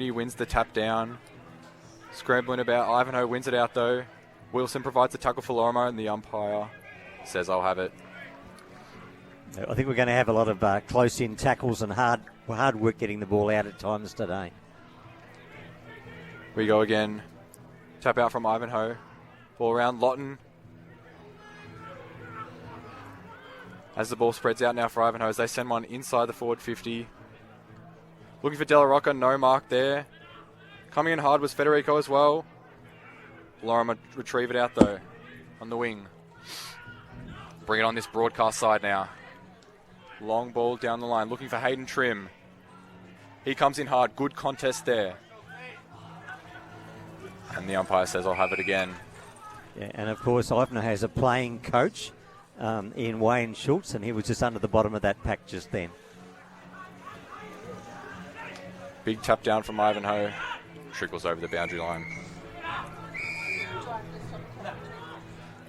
He wins the tap down. Scrambling about. Ivanhoe wins it out though. Wilson provides the tackle for Laurimar and the umpire says I'll have it. I think we're going to have a lot of close-in tackles and hard work getting the ball out at times today. We go again. Tap out from Ivanhoe. Ball around Lawton. As the ball spreads out now for Ivanhoe as they send one inside the forward 50. Looking for Della Rocca, no mark there. Coming in hard was Federico as well. Laurimar retrieve it out though on the wing. Bring it on this broadcast side now. Long ball down the line, looking for Hayden Trim. He comes in hard, good contest there. And the umpire says I'll have it again. Yeah, and of course Ivanhoe has a playing coach in Wayne Schultz, and he was just under the bottom of that pack just then. Big tap down from Ivanhoe. Trickles over the boundary line.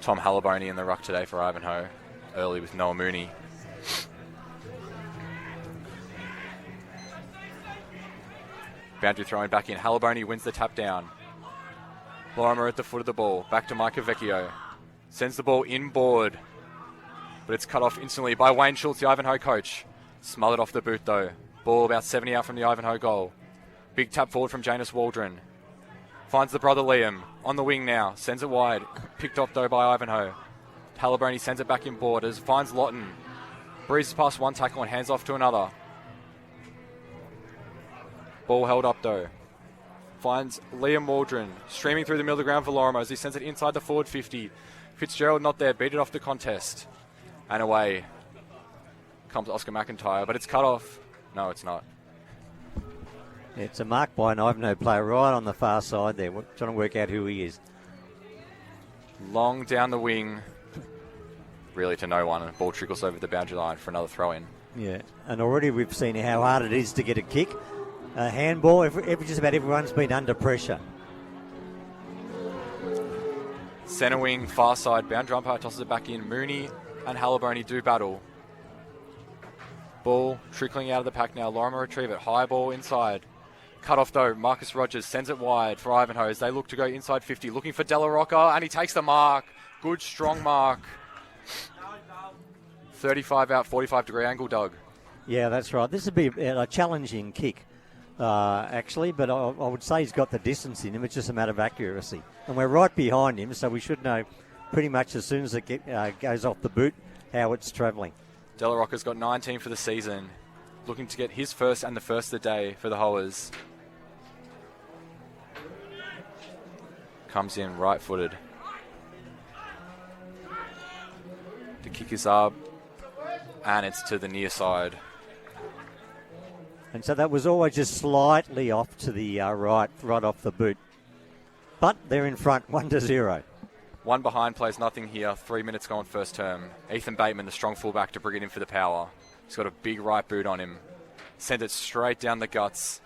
Tom Halliburton in the ruck today for Ivanhoe. Early with Noah Mooney. Boundary throwing back in. Halliburton wins the tap down. Laurimar at the foot of the ball. Back to Micah Vecchio. Sends the ball inboard. But it's cut off instantly by Wayne Schultz, the Ivanhoe coach. Smothered off the boot though. Ball about 70 out from the Ivanhoe goal. Big tap forward from Janus Waldron. Finds the brother Liam. On the wing now. Sends it wide. Picked off though by Ivanhoe. Halliburton sends it back in borders. Finds Lawton. Breezes past one tackle and hands off to another. Ball held up though. Finds Liam Waldron. Streaming through the middle of the ground for Laurimar as he sends it inside the forward 50. Fitzgerald not there. Beat it off the contest. And away comes Oscar McIntyre. But it's cut off. No, it's not. It's a mark by an Ivanhoe player right on the far side there. We're trying to work out who he is. Long down the wing. Really to no one. And ball trickles over the boundary line for another throw in. Yeah, and already we've seen how hard it is to get a kick. Handball, just about everyone's been under pressure. Centre wing, far side. Boundary umpire tosses it back in. Mooney and Halliburton do battle. Ball trickling out of the pack now. Laurimar retrieve it. High ball inside. Cut off though. Marcus Rogers sends it wide for Ivanhoe as they look to go inside 50. Looking for Della Rocca and he takes the mark. Good strong mark. 35 out, 45 degree angle, Doug. Yeah, that's right. This would be a challenging kick, actually, but I would say he's got the distance in him. It's just a matter of accuracy. And we're right behind him, so we should know pretty much as soon as it goes off the boot how it's travelling. Della Rocca's got 19 for the season. Looking to get his first and the first of the day for the Hoas. Comes in right-footed. The kick is up. And it's to the near side. And so that was always just slightly off to the right off the boot. But they're in front, 1-0. One behind plays nothing here. 3 minutes gone first term. Ethan Bateman, the strong fullback, to bring it in for the power. He's got a big right boot on him. Sent it straight down the guts.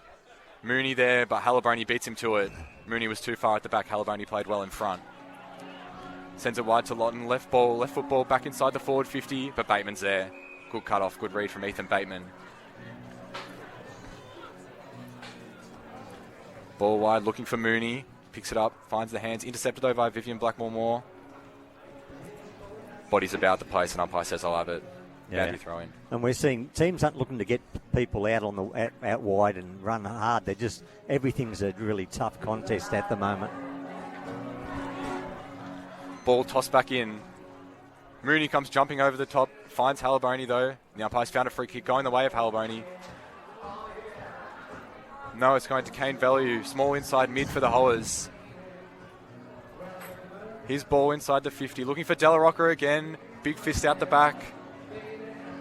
Mooney there, but Halliburton beats him to it. Mooney was too far at the back. Halliburton played well in front. Sends it wide to Lawton. Left foot ball back inside the forward 50, but Bateman's there. Good cut off, good read from Ethan Bateman. Ball wide, looking for Mooney. Picks it up, finds the hands. Intercepted though by Vivian Blackmore-Moore. Body's about the place, and umpire says I'll have it. Boundary throw in. And we're seeing teams aren't looking to get people out on the out wide and run hard. They're just, everything's a really tough contest at the moment. Ball tossed back in. Mooney comes jumping over the top. Finds Halliburton though. The umpire's found a free kick going the way of Halliburton. No, it's going to Kane Value. Small inside mid for the Hoas. His ball inside the 50. Looking for Della Rocca again. Big fist out the back.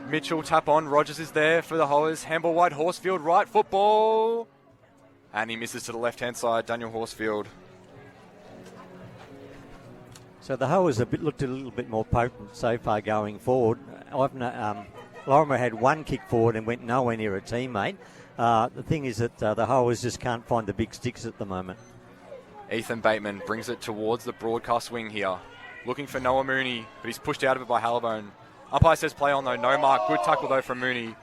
Mitchell tap on. Rogers is there for the Hoas. Handball wide. Horsfield right football. And he misses to the left-hand side. Daniel Horsfield. So the Hoas looked a little bit more potent so far going forward. Laurimar had one kick forward and went nowhere near a teammate. The thing is that the Hoas just can't find the big sticks at the moment. Ethan Bateman brings it towards the broadcast wing here. Looking for Noah Mooney, but he's pushed out of it by Halliburton. Umpire says play on though, no mark. Good tackle though from Mooney.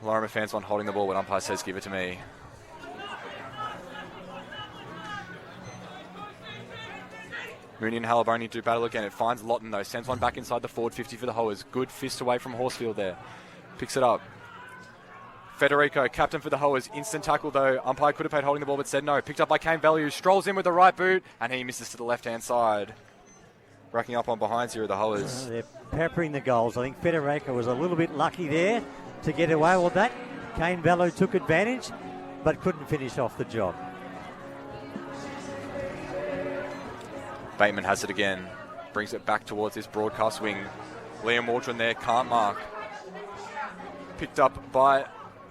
Laurimar fans want holding the ball, but umpire says give it to me. Mooney and Haliboni do battle again. It finds Lawton, though. Sends one back inside the forward 50 for the Hoers. Good fist away from Horsfield there. Picks it up. Federico, captain for the Hoers. Instant tackle, though. Umpire could have paid holding the ball, but said no. Picked up by Kane Value. Strolls in with the right boot, and he misses to the left-hand side. Racking up on behinds here of the Hoers. They're peppering the goals. I think Federico was a little bit lucky there to get away with that. Kane Value took advantage, but couldn't finish off the job. Bateman has it again. Brings it back towards his broadcast wing. Liam Waldron there, can't mark. Picked up by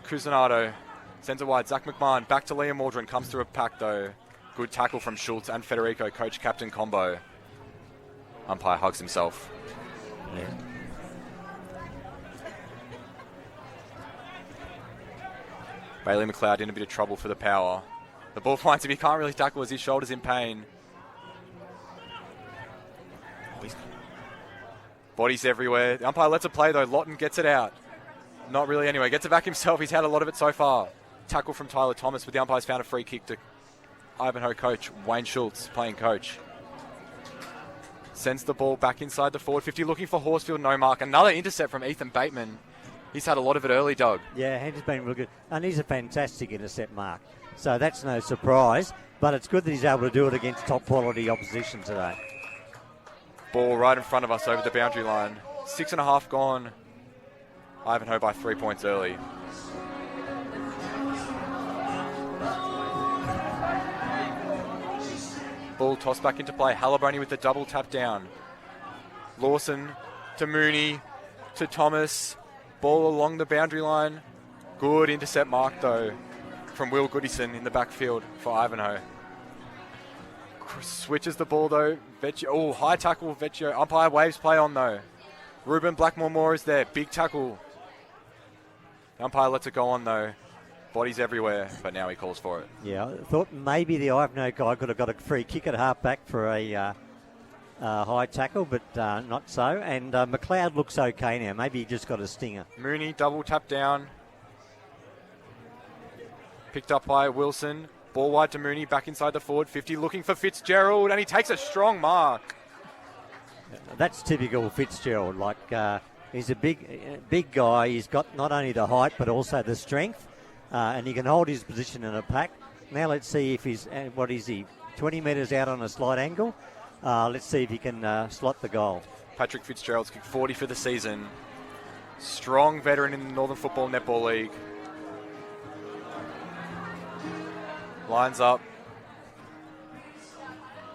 Cusinado. Sends it wide. Zach McMahon back to Liam Waldron. Comes through a pack, though. Good tackle from Schultz and Federico. Coach captain combo. Umpire hugs himself. Yeah. Bailey McLeod in a bit of trouble for the Power. The ball finds him. He can't really tackle as his shoulder's in pain. Bodies everywhere. The umpire lets it play, though. Lawton gets it out. Not really anyway. Gets it back himself. He's had a lot of it so far. Tackle from Tyler Thomas, but the umpire's found a free kick to Ivanhoe coach Wayne Schultz, playing coach. Sends the ball back inside the forward 50, looking for Horsfield, no mark. Another intercept from Ethan Bateman. He's had a lot of it early, Doug. Yeah, he's been real good. And he's a fantastic intercept mark. So that's no surprise, but it's good that he's able to do it against top quality opposition today. Ball right in front of us over the boundary line. 6.5 gone. Ivanhoe by 3 points early. Ball tossed back into play. Haliboni with the double tap down. Lawson to Mooney to Thomas. Ball along the boundary line. Good intercept mark, though, from Will Goodison in the backfield for Ivanhoe. Switches the ball, though. Vecchio, oh, high tackle, Vecchio. Umpire waves play on, though. Ruben Blackmore-Moore is there. Big tackle. The umpire lets it go on, though. Bodies everywhere, but now he calls for it. Yeah, I thought maybe the Ivanhoe guy could have got a free kick at half-back for a high tackle, but not so. And McLeod looks okay now. Maybe he just got a stinger. Mooney, double tap down. Picked up by Wilson. Ball wide to Mooney, back inside the forward 50, looking for Fitzgerald, and he takes a strong mark. That's typical Fitzgerald. Like, he's a big guy. He's got not only the height, but also the strength, and he can hold his position in a pack. Now let's see if he's, what is he, 20 metres out on a slight angle. Let's see if he can slot the goal. Patrick Fitzgerald's kicked 40 for the season. Strong veteran in the Northern Football Netball League. Lines up.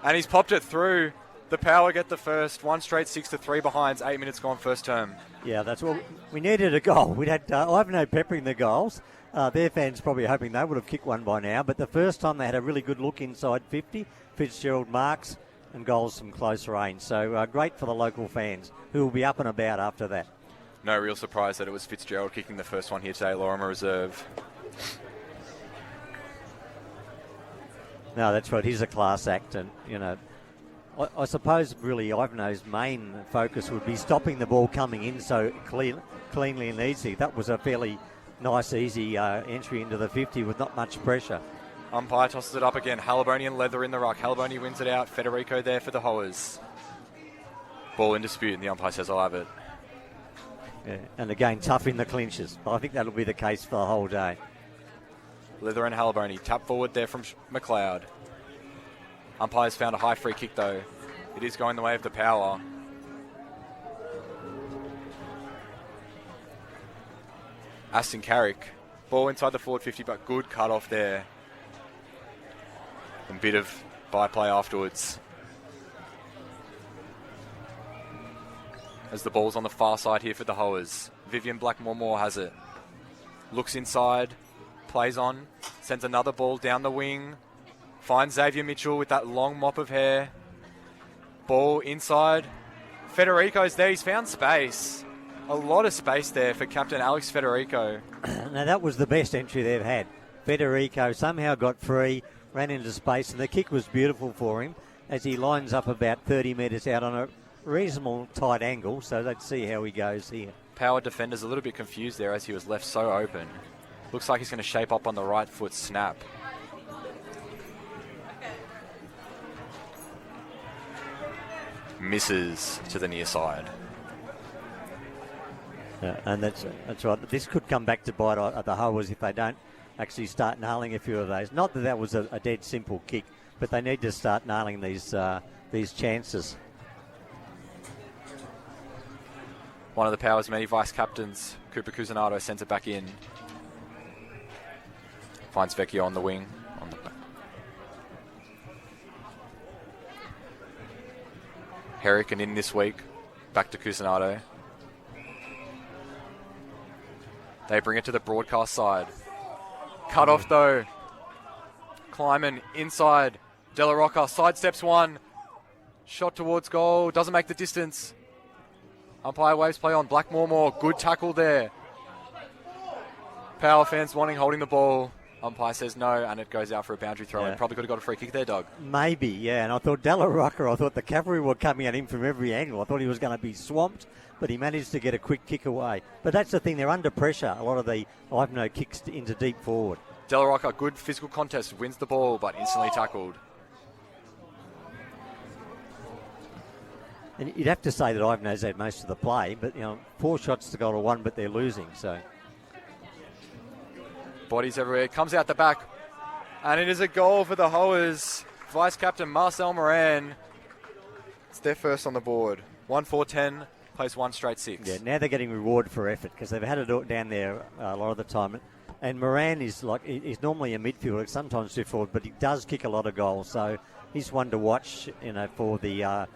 And he's popped it through. The Power get the first. One straight 6-3 behinds. 8 minutes gone first term. Yeah, that's what we needed, a goal. We'd had Ivanhoe peppering the goals. Their fans probably hoping they would have kicked one by now. But the first time they had a really good look inside 50. Fitzgerald marks and goals from close range. So great for the local fans who will be up and about after that. No real surprise that it was Fitzgerald kicking the first one here today. Laurimar reserve. No, that's right. He's a class act, and I suppose really Ivanhoe's main focus would be stopping the ball coming in so cleanly and easy. That was a fairly nice, easy entry into the 50 with not much pressure. Umpire tosses it up again. Haliboni and Leather in the ruck. Haliboni wins it out. Federico there for the Hoers. Ball in dispute, and the umpire says, I'll have it. Yeah, and again, tough in the clinches. I think that'll be the case for the whole day. Leather and Haliboni. Tap forward there from McLeod. Umpire's found a high free kick, though. It is going the way of the Power. Aston Carrick. Ball inside the forward 50, but good cut off there. And bit of byplay afterwards. As the ball's on the far side here for the Hoers. Vivian Blackmore-Moore has it. Looks inside. Plays on. Sends another ball down the wing. Finds Xavier Mitchell with that long mop of hair. Ball inside. Federico's there. He's found space. A lot of space there for Captain Alex Federico. Now, that was the best entry they've had. Federico somehow got free, ran into space, and the kick was beautiful for him as he lines up about 30 metres out on a reasonable tight angle. So let's see how he goes here. Power defender's a little bit confused there as he was left so open. Looks like he's going to shape up on the right foot snap. misses to the near side. Yeah, and that's right. This could come back to bite the Hoers if they don't actually start nailing a few of those. Not that that was a dead simple kick, but they need to start nailing these chances. One of the Power's many vice captains, Cooper Cusinado, sends it back in. Finds Vecchio on the wing. Herrick and in this week. Back to Cusinado. They bring it to the broadcast side. Cut off though. Kleiman inside. De La Rocca sidesteps one. Shot towards goal. Doesn't make the distance. Umpire waves play on. Blackmore. Good tackle there. Power fans wanting holding the ball. Umpire says no, and it goes out for a boundary throw. And probably could have got a free kick there, Doug. Maybe, yeah. And I thought De La Rocca, I thought the cavalry were coming at him from every angle. I thought he was going to be swamped, but he managed to get a quick kick away. But that's the thing, they're under pressure. A lot of the Ivanhoe kicks into deep forward. De La Rocca, good physical contest, wins the ball, but instantly tackled. And you'd have to say that Ivanhoe's had most of the play, but 4 shots to goal to 1, but they're losing. So bodies everywhere. Comes out the back, and it is a goal for the Hoers. Vice captain Marcel Moran. It's their first on the board. 1-4-10, plays 1 straight 6. Yeah, now they're getting reward for effort because they've had it down there a lot of the time. And Moran is he's normally a midfielder, sometimes too forward, but he does kick a lot of goals. So he's one to watch, for the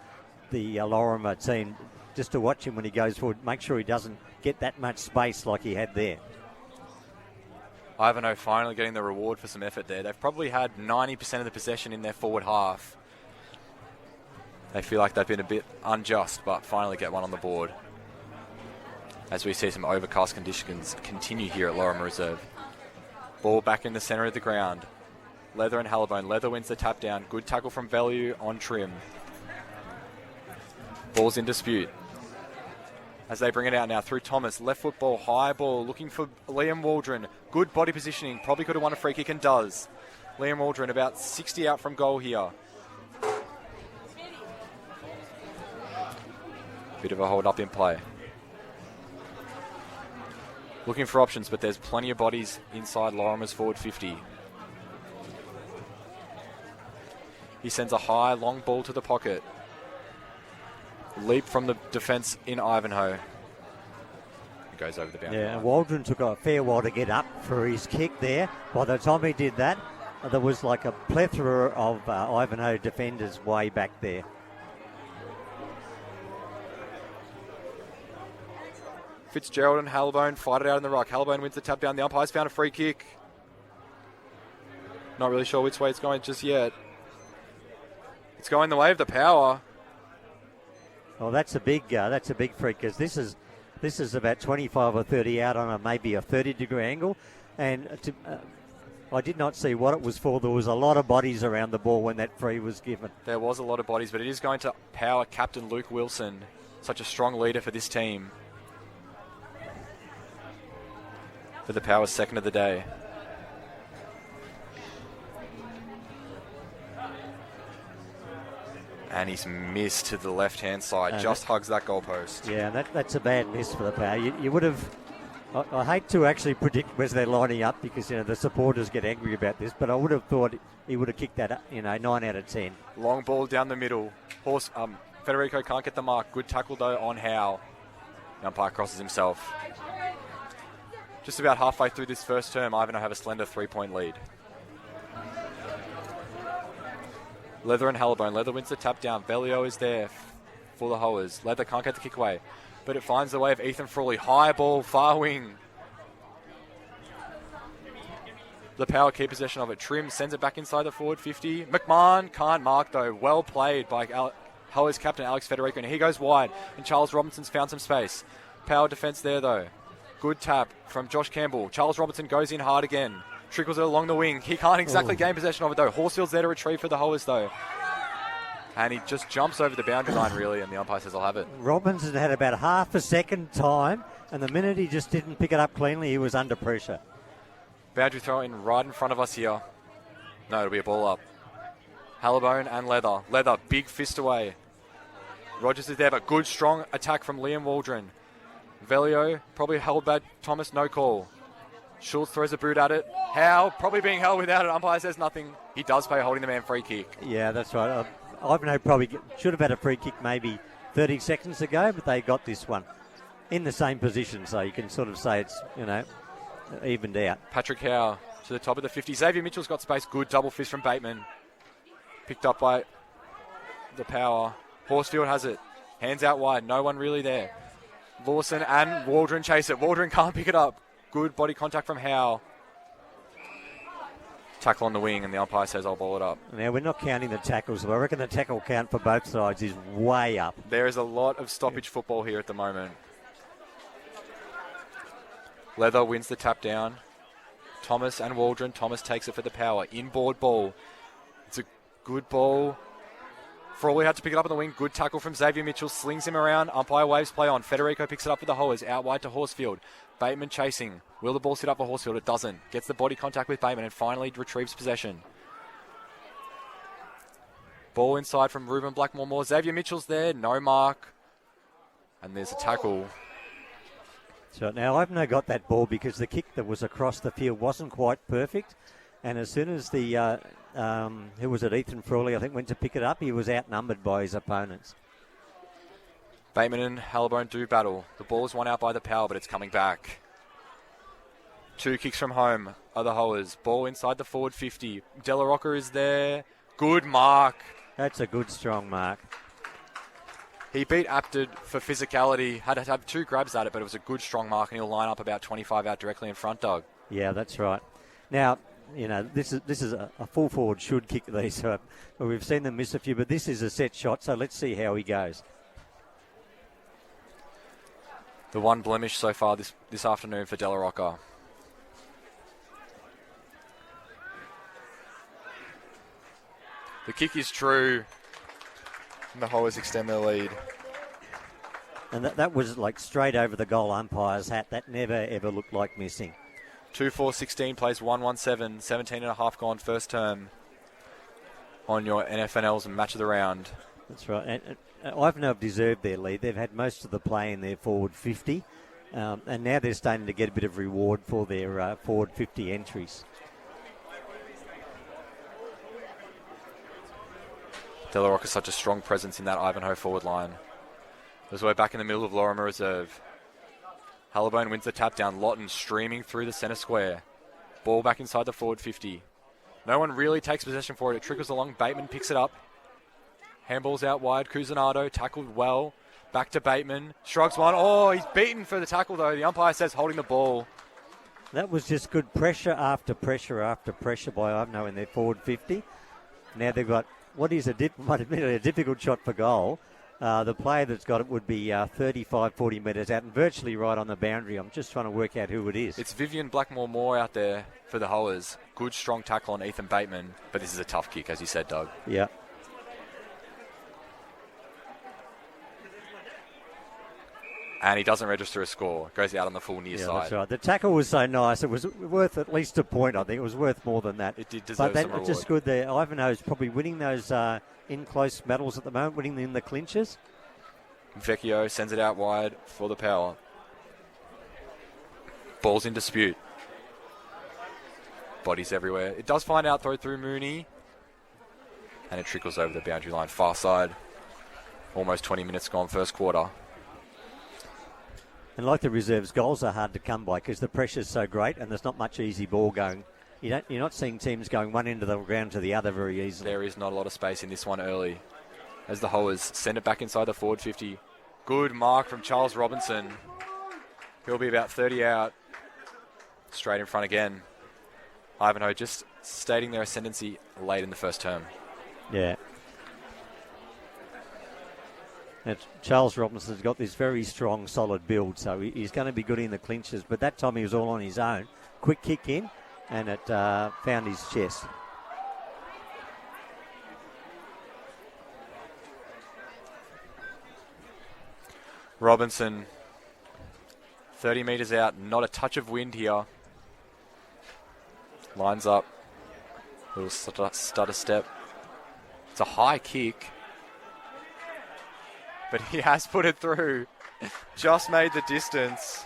Laurimar team, just to watch him when he goes forward. Make sure he doesn't get that much space like he had there. Ivanhoe finally getting the reward for some effort there. They've probably had 90% of the possession in their forward half. They feel like they've been a bit unjust, but finally get one on the board. As we see some overcast conditions continue here at Laurimar Reserve. Ball back in the centre of the ground. Leather and Hallabone. Leather wins the tap down. Good tackle from Value on Trim. Ball's in dispute. As they bring it out now through Thomas. Left foot ball, high ball, looking for Liam Waldron. Good body positioning. Probably could have won a free kick and does. Liam Waldron about 60 out from goal here. Bit of a hold up in play. Looking for options, but there's plenty of bodies inside Laurimar's forward 50. He sends a high, long ball to the pocket. Leap from the defence in Ivanhoe. It goes over the boundary. Yeah, and Waldron took a fair while to get up for his kick there. By the time he did that, there was like a plethora of Ivanhoe defenders way back there. Fitzgerald and Hallabone fight it out in the ruck. Hallabone wins the tap down. The umpire's found a free kick. Not really sure which way it's going just yet. It's going the way of the Power. Well, that's a big free because this is about 25 or 30 out on maybe a 30-degree angle, and I did not see what it was for. There was a lot of bodies around the ball when that free was given. There was a lot of bodies, but it is going to Power captain Luke Wilson, such a strong leader for this team. For the Power's second of the day. And he's missed to the left-hand side. Just hugs that goalpost. Yeah, that's a bad miss for the Power. You would have... I hate to actually predict where they're lining up because, the supporters get angry about this, but I would have thought he would have kicked that, 9 out of 10. Long ball down the middle. Federico can't get the mark. Good tackle, though, on Howe. The umpire crosses himself. Just about halfway through this first term, Ivanhoe have a slender 3-point lead. Leather and Hallabone. Leather wins the tap down. Velio is there for the Hoers. Leather can't get the kick away, but it finds the way of Ethan Frawley. High ball, far wing. The Power keep possession of it. Trim sends it back inside the forward 50. McMahon can't mark though. Well played by Hoers captain Alex Federico. And he goes wide, and Charles Robinson's found some space. Power defence there though. Good tap from Josh Campbell. Charles Robinson goes in hard again. Trickles it along the wing. He can't exactly gain possession of it though. Horsfield's there to retrieve for the Hoers though. And he just jumps over the boundary line really, and the umpire says, I'll have it. Robinson had about half a second time, and the minute he just didn't pick it up cleanly, he was under pressure. Boundary throw in right in front of us here. No, it'll be a ball up. Hallabone and Leather. Leather, big fist away. Rogers is there, but good, strong attack from Liam Waldron. Velio probably held by Thomas, no call. Schultz throws a boot at it. Howe probably being held without it. Umpire says nothing. He does pay holding the man free kick. Yeah, that's right. Ivanhoe probably should have had a free kick maybe 30 seconds ago, but they got this one in the same position, so you can sort of say it's, evened out. Patrick Howe to the top of the 50. Xavier Mitchell's got space. Good double fist from Bateman. Picked up by the power. Horsfield has it. Hands out wide. No one really there. Lawson and Waldron chase it. Waldron can't pick it up. Good body contact from Howe. Tackle on the wing, and the umpire says, I'll ball it up. Now, we're not counting the tackles, but I reckon the tackle count for both sides is way up. There is a lot of stoppage football here at the moment. Leather wins the tap down. Thomas and Waldron. Thomas takes it for the power. Inboard ball. It's a good ball. For all we had to pick it up on the wing. Good tackle from Xavier Mitchell. Slings him around. Umpire waves play on. Federico picks it up for the Hoers. Out wide to Horsfield. Bateman chasing. Will the ball sit up for Horsfield? It doesn't. Gets the body contact with Bateman and finally retrieves possession. Ball inside from Ruben Blackmore. Xavier Mitchell's there. No mark. And there's a tackle. So now Ivanhoe got that ball because the kick that was across the field wasn't quite perfect. And as soon as the, who was it, Ethan Frawley, I think, went to pick it up, he was outnumbered by his opponents. Bateman and Halliburton do battle. The ball is won out by the power, but it's coming back. 2 kicks from home are the Hoers. Ball inside the forward 50. Della Rocca is there. Good mark. That's a good, strong mark. He beat Apted for physicality. Had to have 2 grabs at it, but it was a good, strong mark, and he'll line up about 25 out directly in front, Doug. Yeah, that's right. Now, this is a full forward should kick these. We've seen them miss a few, but this is a set shot, so let's see how he goes. The one blemish so far this afternoon for Della Rocca. The kick is true, and the Hoers extend their lead. And that was like straight over the goal umpire's hat. That never, ever looked like missing. 2-4-16 plays 1-1-7, 17 and a half gone first term on your NFNL's match of the round. That's right. And Ivanhoe have deserved their lead. They've had most of the play in their forward 50, and now they're starting to get a bit of reward for their forward 50 entries. Della Rocca is such a strong presence in that Ivanhoe forward line. As we're back in the middle of Laurimar Reserve. Halliburton wins the tap down. Lawton streaming through the centre square. Ball back inside the forward 50. No one really takes possession for it. It trickles along. Bateman picks it up. Handball's out wide. Cusinado tackled well. Back to Bateman. Shrugs one. Oh, he's beaten for the tackle though. The umpire says holding the ball. That was just good pressure after pressure after pressure by Ivanhoe in their forward 50. Now they've got what is might admit a difficult shot for goal. The player that's got it would be 35, 40 metres out and virtually right on the boundary. I'm just trying to work out who it is. It's Vivian Blackmore out there for the Hoers. Good, strong tackle on Ethan Bateman, but this is a tough kick, as you said, Doug. Yeah. And he doesn't register a score. Goes out on the full near side. That's right. The tackle was so nice. It was worth at least a point, I think. It was worth more than that. It did deserve some reward. But just good there. Ivanhoe's probably winning those in close battles at the moment, winning them in the clinches. Vecchio sends it out wide for the power. Ball's in dispute. Bodies everywhere. It does find out throw through Mooney. And it trickles over the boundary line far side. Almost 20 minutes gone first quarter. And like the reserves, goals are hard to come by because the pressure's so great and there's not much easy ball going. You're not seeing teams going one end of the ground to the other very easily. There is not a lot of space in this one early. As the Hoers send it back inside the forward 50. Good mark from Charles Robinson. He'll be about 30 out. Straight in front again. Ivanhoe just stating their ascendancy late in the first term. Yeah. And Charles Robinson's got this very strong, solid build, so he's going to be good in the clinches. But that time he was all on his own. Quick kick in, and it found his chest. Robinson, 30 metres out, not a touch of wind here. Lines up, little stutter step. It's a high kick. but he has put it through. Just made the distance.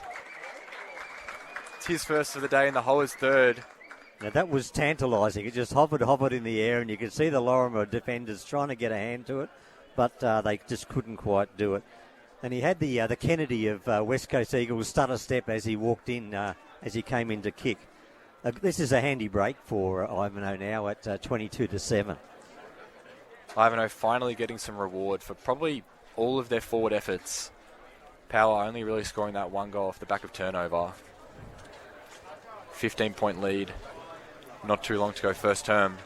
It's his first of the day, and the Hoas third. Now that was tantalising. It just hovered in the air, and you could see the Laurimar defenders trying to get a hand to it, but they just couldn't quite do it. And he had the Kennedy of West Coast Eagles stutter step as he walked in, as he came in to kick. This is a handy break for Ivanhoe now at 22-7. Ivanhoe finally getting some reward for probably all of their forward efforts. Power only really scoring that one goal off the back of turnover. 15-point lead. Not too long to go first term.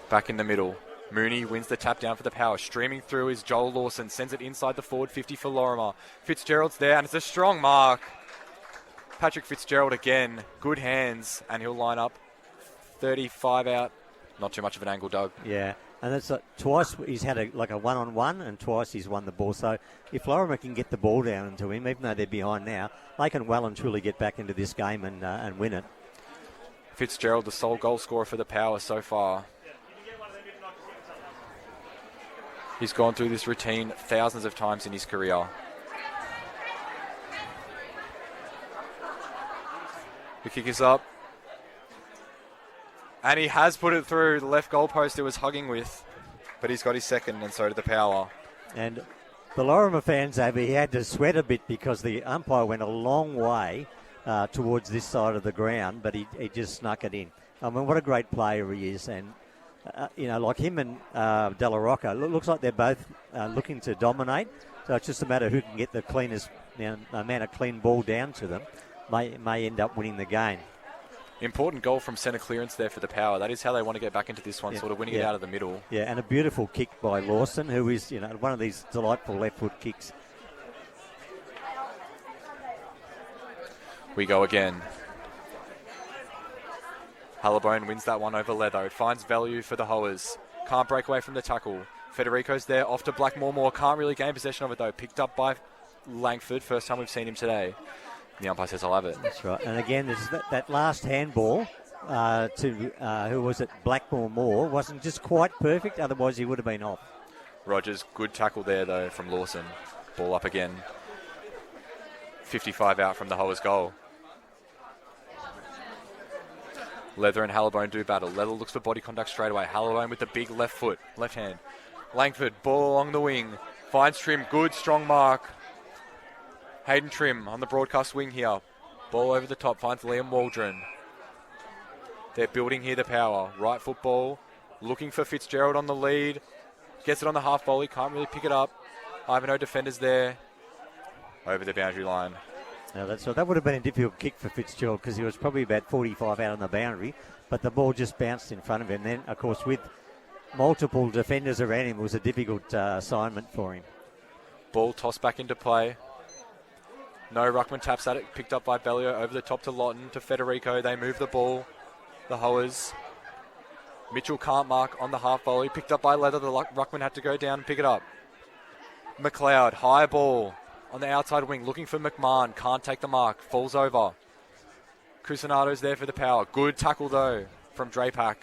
Back in the middle. Mooney wins the tap down for the Power. Streaming through is Joel Lawson. Sends it inside the forward 50 for Laurimar. Fitzgerald's there, and it's a strong mark. Patrick Fitzgerald again. Good hands, and he'll line up 35 out. Not too much of an angle, Doug. Yeah, and that's twice he's had a one-on-one, and twice he's won the ball. So if Laurimar can get the ball down into him, even though they're behind now, they can well and truly get back into this game and win it. Fitzgerald, the sole goal scorer for the Power so far. He's gone through this routine thousands of times in his career. The kick is up. And he has put it through the left goalpost it was hugging with. But he's got his second, and so did the Power. And the Laurimar fans, he had to sweat a bit because the umpire went a long way towards this side of the ground, but he just snuck it in. I mean, what a great player he is. And like him and Della Rocca, looks like they're both looking to dominate. So it's just a matter who can get the cleanest amount of clean ball down to them may end up winning the game. Important goal from centre clearance there for the Power. That is how they want to get back into this one, sort of winning it out of the middle. Yeah, and a beautiful kick by Lawson, who is one of these delightful left foot kicks. We go again. Halliburton wins that one over Leather. It finds value for the Hoas. Can't break away from the tackle. Federico's there, off to Blackmore. Can't really gain possession of it though. Picked up by Langford. First time we've seen him today. The umpire says, I'll have it. That's right. And again, this is that last handball to, who was it, Blackmore Moore, wasn't just quite perfect. Otherwise, he would have been off. Rogers, good tackle there though from Lawson. Ball up again. 55 out from the Hoas goal. Leather and Halliburton do battle. Leather looks for body contact straight away. Halliburton with the big left foot, left hand. Langford, ball along the wing. Finds Trim, good, strong mark. Hayden Trim on the broadcast wing here. Ball over the top, finds Liam Waldron. They're building here the Power. Right foot ball, looking for Fitzgerald on the lead. Gets it on the half volley, can't really pick it up. Ivanhoe defenders there. Over the boundary line. Now that would have been a difficult kick for Fitzgerald because he was probably about 45 out on the boundary, but the ball just bounced in front of him. Then, of course, with multiple defenders around him, it was a difficult assignment for him. Ball tossed back into play. No, Ruckman taps at it, picked up by Bellio, over the top to Lawton, to Federico. They move the ball, the Hoas. Mitchell can't mark on the half volley, picked up by Leather. The Ruckman had to go down and pick it up. McLeod, high ball on the outside wing, looking for McMahon, can't take the mark, falls over. Cusinato's there for the Power. Good tackle though from Drapac.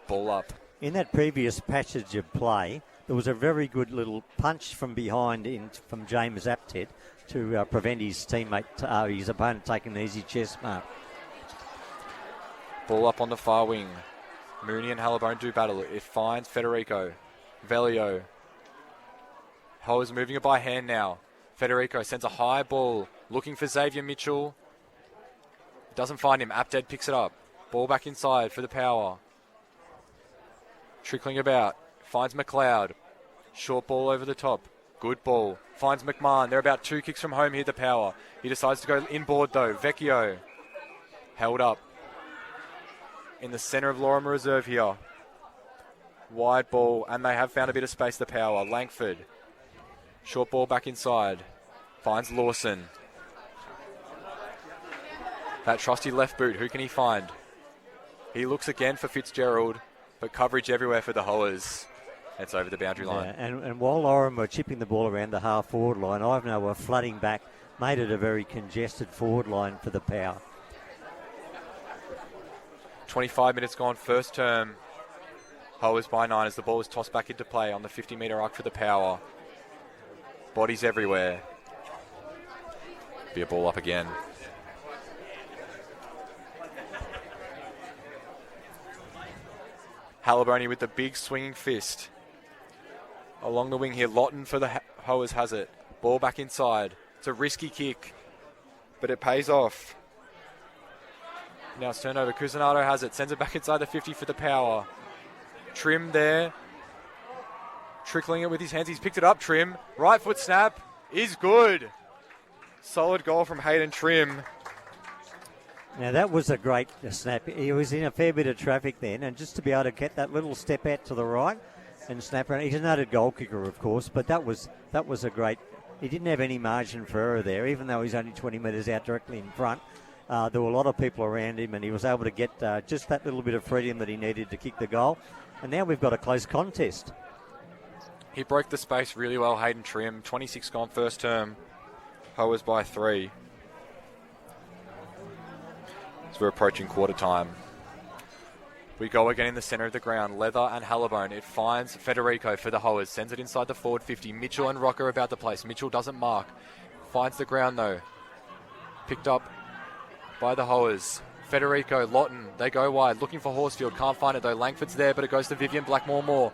Ball up. In that previous passage of play, there was a very good little punch from behind from James Apted to prevent his his opponent taking an easy chest mark. Ball up on the far wing. Mooney and Halliburton do battle. It finds Federico. Velio. Hoas moving it by hand now. Federico sends a high ball, looking for Xavier Mitchell. Doesn't find him. Apted picks it up. Ball back inside for the Power. Trickling about. Finds McLeod. Short ball over the top. Good ball. Finds McMahon. They're about 2 kicks from home here, the Power. He decides to go inboard though. Vecchio. Held up. In the centre of Laurimar Reserve here. Wide ball. And they have found a bit of space, the Power. Langford. Short ball back inside. Finds Lawson. That trusty left boot, who can he find? He looks again for Fitzgerald, but coverage everywhere for the Hoas. It's over the boundary line. Yeah, and while Laurimar were chipping the ball around the half-forward line, Ivanhoe were flooding back, made it a very congested forward line for the Power. 25 minutes gone, first term. Hoers by 9 as the ball is tossed back into play on the 50-metre arc for the Power. Bodies everywhere. Be a ball up again. Halliburton with the big swinging fist. Along the wing here, Lawton for the Hoers has it. Ball back inside. It's a risky kick, but it pays off. Now it's turned over. Cusinado has it. Sends it back inside the 50 for the Power. Trim there. Trickling it with his hands. He's picked it up, Trim. Right foot snap is good. Solid goal from Hayden Trim. Now, that was a great snap. He was in a fair bit of traffic then, and just to be able to get that little step out to the right and snap around. He's a noted goal kicker, of course, but that was a great... He didn't have any margin for error there, even though he's only 20 metres out directly in front. There were a lot of people around him, and he was able to get just that little bit of freedom that he needed to kick the goal. And now we've got a close contest. He broke the space really well, Hayden Trim. 26 gone first term. Hoers by 3. As we're approaching quarter time. We go again in the centre of the ground. Leather and Halliburton. It finds Federico for the Hoers. Sends it inside the forward 50. Mitchell and Rocker about the place. Mitchell doesn't mark. Finds the ground though. Picked up by the Hoers. Federico, Lawton, they go wide. Looking for Horsfield. Can't find it though. Langford's there, but it goes to Vivian Blackmore.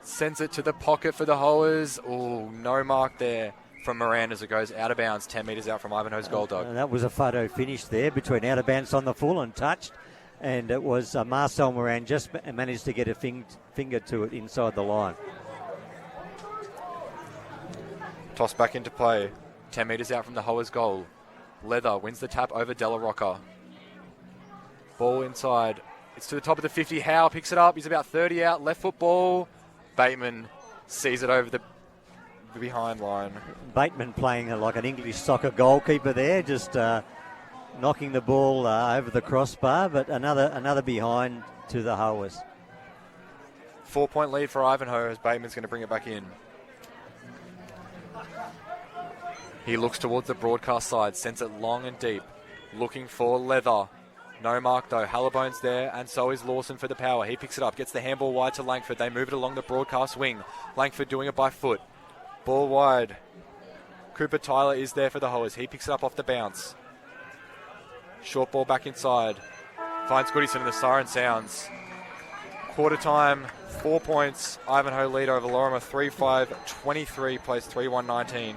Sends it to the pocket for the Hoers. Oh, no mark there from Moran as it goes out of bounds, 10 metres out from Ivanhoe's goal dog. And that was a photo finish there between out of bounds on the full and touched. And it was Marcel Moran just managed to get a finger to it inside the line. Toss back into play. 10 metres out from the Hoers goal. Leather wins the tap over Della Rocca. Ball inside. It's to the top of the 50. Howe picks it up. He's about 30 out. Left foot ball. Bateman sees it over the behind line. Bateman playing like an English soccer goalkeeper there, just knocking the ball over the crossbar, but another behind to the Hoers. 4-point lead for Ivanhoe as Bateman's going to bring it back in. He looks towards the broadcast side, sends it long and deep, looking for Leather. No mark though. Halliburton's there, and so is Lawson for the Power. He picks it up, gets the handball wide to Langford. They move it along the broadcast wing. Langford doing it by foot. Ball wide. Cooper Tyler is there for the Hoers. He picks it up off the bounce. Short ball back inside. Finds Goodison and the siren sounds. Quarter time, 4 points. Ivanhoe lead over Laurimar 3-5, 23 plays 3-1-19.